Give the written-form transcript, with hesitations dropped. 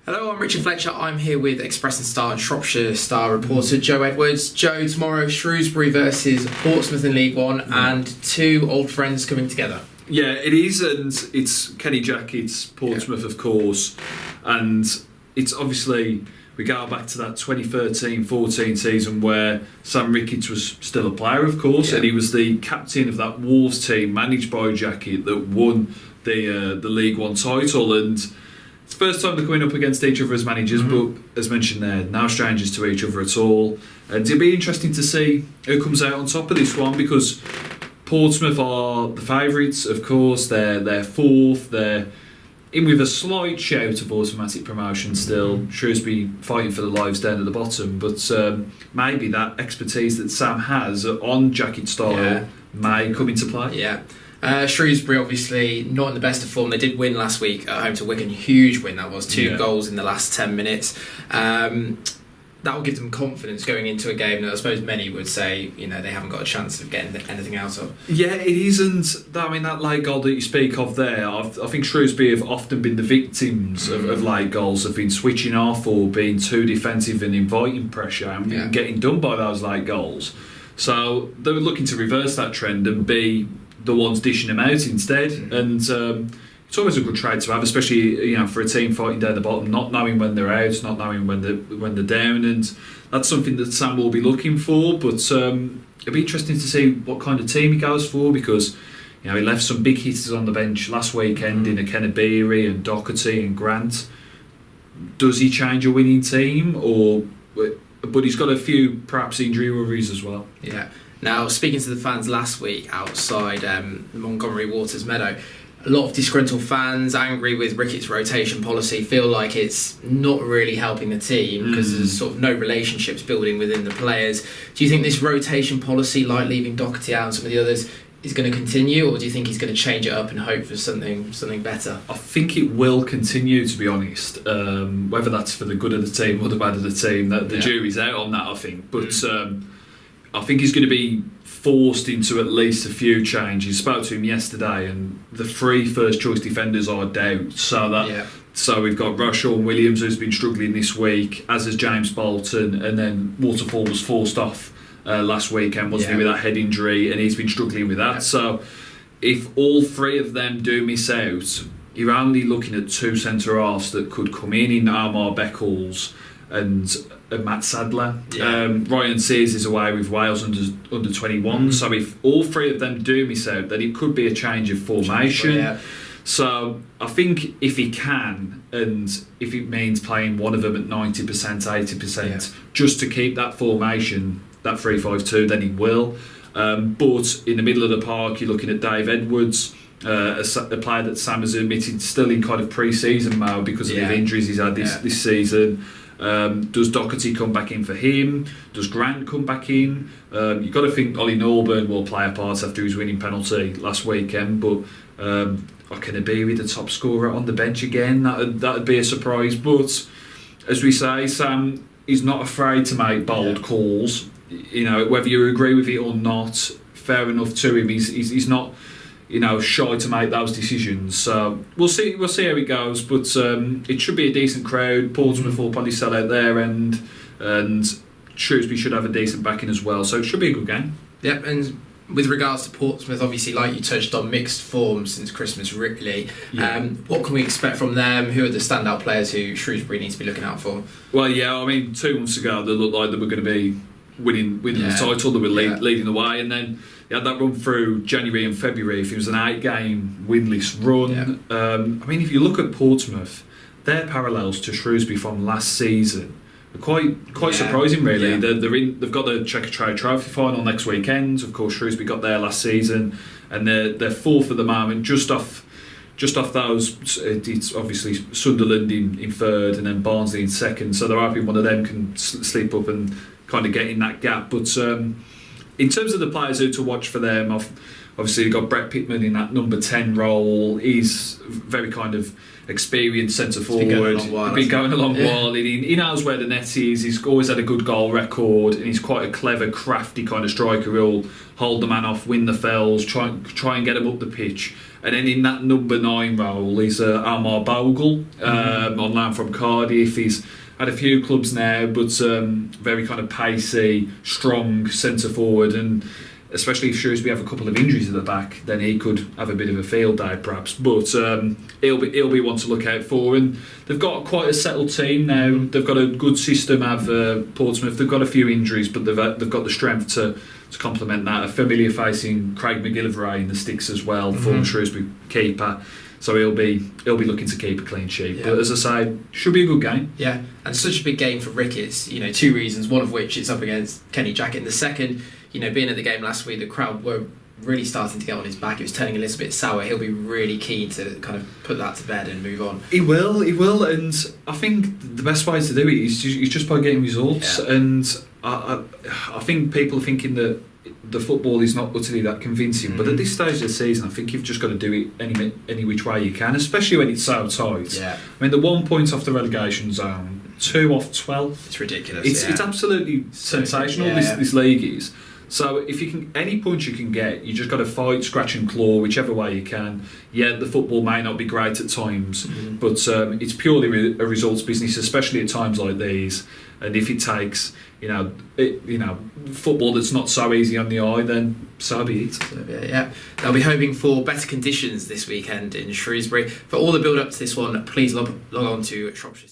Hello, I'm Richard Fletcher. I'm here with Express and Star and Shropshire Star reporter Joe Edwards. Joe, tomorrow Shrewsbury versus Portsmouth in League One, and two old friends coming together. Yeah, it is, and it's Kenny Jackett's Portsmouth, of course, and it's obviously, we go back to that 2013-14 season where Sam Ricketts was still a player, of course, and he was the captain of that Wolves team managed by Jackett that won the League One title, and it's the first time they're coming up against each other as managers, but as mentioned there, no strangers to each other at all. And it'll be interesting to see who comes out on top of this one, because Portsmouth are the favourites, of course. They're fourth. They're in with a slight shout of automatic promotion still. Shrewsbury fighting for the lives down at the bottom, but maybe that expertise that Sam has on Jackett style may come into play. Yeah. Shrewsbury obviously not in the best of form. They did win last week at home to Wigan. Huge win that was. Two goals in the last 10 minutes. That will give them confidence going into a game that I suppose many would say, they haven't got a chance of getting anything out of. Yeah, it isn't. That late goal that you speak of there, I think Shrewsbury have often been the victims of late goals. Have been switching off or being too defensive and inviting pressure and getting done by those late goals. So they were looking to reverse that trend and be the ones dishing them out instead. And it's always a good trait to have, especially for a team fighting down the bottom, not knowing when they're out, not knowing when they're down, and that's something that Sam will be looking for. But it'll be interesting to see what kind of team he goes for, because he left some big hitters on the bench last weekend in Kennebeary and Doherty and Grant. Does he change a winning team, but he's got a few perhaps injury worries as well. Yeah. Now, speaking to the fans last week outside Montgomery Waters Meadow, a lot of disgruntled fans, angry with Ricketts' rotation policy, feel like it's not really helping the team because there's sort of no relationships building within the players. Do you think this rotation policy, like leaving Doherty out and some of the others, is going to continue, or do you think he's going to change it up and hope for something better? I think it will continue, to be honest. Whether that's for the good of the team or the bad of the team, the jury's out on that, I think. But I think he's going to be forced into at least a few changes. I spoke to him yesterday, and the three first choice defenders are doubt. So we've got Russell Williams, who's been struggling this week, as has James Bolton, and then Waterfall was forced off last weekend, wasn't he, with that head injury, and he's been struggling with that. So if all three of them do miss out, you're only looking at two centre halves that could come in Armar Beckles and Matt Sadler. Ryan Sears is away with Wales under 21, so if all three of them do miss out, then it could be a change of formation. So I think if he can, and if it means playing one of them at 90%, 80%, just to keep that formation, that 3-5-2, then he will. But in the middle of the park, you're looking at Dave Edwards, a player that Sam has admitted still in kind of pre-season mode because of the injuries he's had this season. Does Doherty come back in for him? Does Grant come back in? You've got to think Ollie Norburn will play a part after his winning penalty last weekend, but I can be with the top scorer on the bench again. That'd be a surprise. But as we say, Sam is not afraid to make bold calls. Whether you agree with it or not, fair enough to him. He's not shy to make those decisions. So we'll see how it goes. But it should be a decent crowd. Portsmouth will probably sell out there, and Shrewsbury should have a decent backing as well. So it should be a good game. Yep. And with regards to Portsmouth, obviously, like you touched on, mixed form since Christmas, really. What can we expect from them? Who are the standout players who Shrewsbury needs to be looking out for? Well, 2 months ago they looked like they were going to be winning the title. They were leading the way, and then he had that run through January and February. If it was an 8-game winless run, if you look at Portsmouth, their parallels to Shrewsbury from last season are quite surprising, really. They've got the Checkatrade Trophy final next weekend. Of course, Shrewsbury got there last season, and they're fourth at the moment, just off those. It's obviously Sunderland in third, and then Barnsley in second. So they're hoping one of them can sleep up and kind of get in that gap. But in terms of the players who to watch for them, obviously you've got Brett Pittman in that number 10 role. He's very kind of experienced centre forward. Been going a long while. He knows where the net is. He's always had a good goal record, and he's quite a clever, crafty kind of striker who'll hold the man off, win the fells, try and get him up the pitch. And then in that number 9 role, he's Almar Bogle, on loan from Cardiff. He's had a few clubs now, but very kind of pacey, strong centre forward, and especially if Shrewsbury have a couple of injuries at the back, then he could have a bit of a field day perhaps. But he'll be one to look out for. And they've got quite a settled team now. They've got a good system. Portsmouth. They've got a few injuries, but they've got the strength to complement that. A familiar facing Craig McGillivray in the sticks as well, former Shrewsbury keeper. So he'll be looking to keep a clean sheet. Yeah. But as I say, should be a good game. Yeah, and such a big game for Ricketts. 2 reasons. One of which it's up against Kenny Jackett. And the second, being at the game last week, the crowd were really starting to get on his back. It was turning a little bit sour. He'll be really keen to kind of put that to bed and move on. He will, and I think the best way to do it is just by getting results. Yeah. And I think people are thinking that the football is not utterly that convincing, but at this stage of the season, I think you've just got to do it any which way you can, especially when it's so tight. Yeah. I mean, the 1 point off the relegation zone, 2 off 12. It's ridiculous. It's absolutely sensational. Yeah. This league is. So if you can, any points you can get, you just got to fight, scratch and claw, whichever way you can. Yeah, the football may not be great at times, but it's purely a results business, especially at times like these. And if it takes, football that's not so easy on the eye, then so be it. Yeah, they'll be hoping for better conditions this weekend in Shrewsbury. For all the build up to this one, please log on to Shropshire.